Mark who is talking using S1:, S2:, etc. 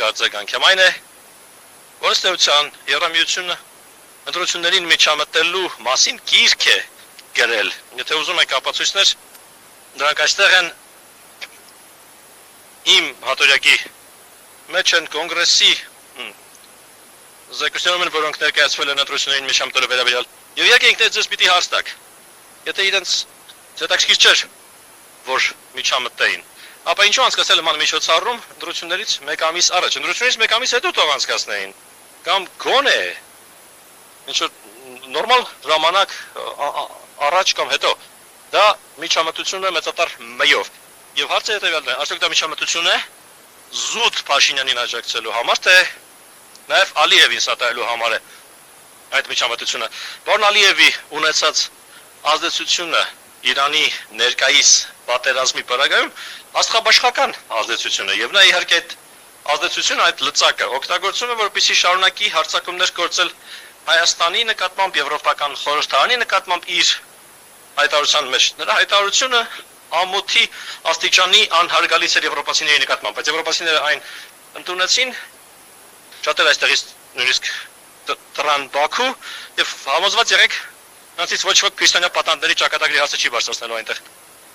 S1: արձագանք եմ, այն է, որ ըստ էության Եվրամիությունը ընտրություններին միջամտելու մասին գիրք է գրել։ Եթե ուզում եք ապացույցներ, դրանք այստեղ են իմ հատորյակի մեջ են կոնգրեսի զեկույցներում, որոնք ներկայացվել են ընտրություններին միջամտելու վերաբերյալ։ Եվ իհարկե ինքներդ ձեզ պիտի հարց տաք, եթե իրենց հետաքրքիր չէր, որ միջամտեին, ապա ինչու անցկացել նման միջոցառում ընտրություններից 1 ամիս առաջ, ընտրությունից 1 ամիս հետո թող անցկացնեին, կամ գոնե ինչ-որ նորմալ ժամանակ առաջ կամ հետո, դա միջամտություն է մեծատար մյով։ Եվ հարցը հետևյալն է, արդյոք դա միջամտություն է զուտ Փաշինյանին աջակցելու համար, թե նաև Ալիևին սատարելու համար է այդ միջամտությունը։ Պարոն Ալիևի ունեցած ազդեցությունը Իրանի ներկայիս պատերազմի պարագայում աստղաբաշխական ազդեցություն է, եւ նա իհարկե այդ ազդեցությունը, այդ լծակը օգտագործում է, որպեսզի շարունակի հարձակումներ գործել Հայաստանի նկատմամբ, Եվրոպական խորհրդարանի նկատմամբ իր հայտարարության մեջ։ Նրա հայտարարությունը ամոթի աստիճանի անհարգալից էր եվրոպացիների նկատմամբ, բայց եվրոպացիները այն ընդունեցին, շատեր այստեղից նույնիսկ տրան Բաքու եւ համոզված եղեք, նրանցից ոչ ոք քրիստոնյա պատանդների ճակատագրի հասը չի բարձրացնելու այնտեղ։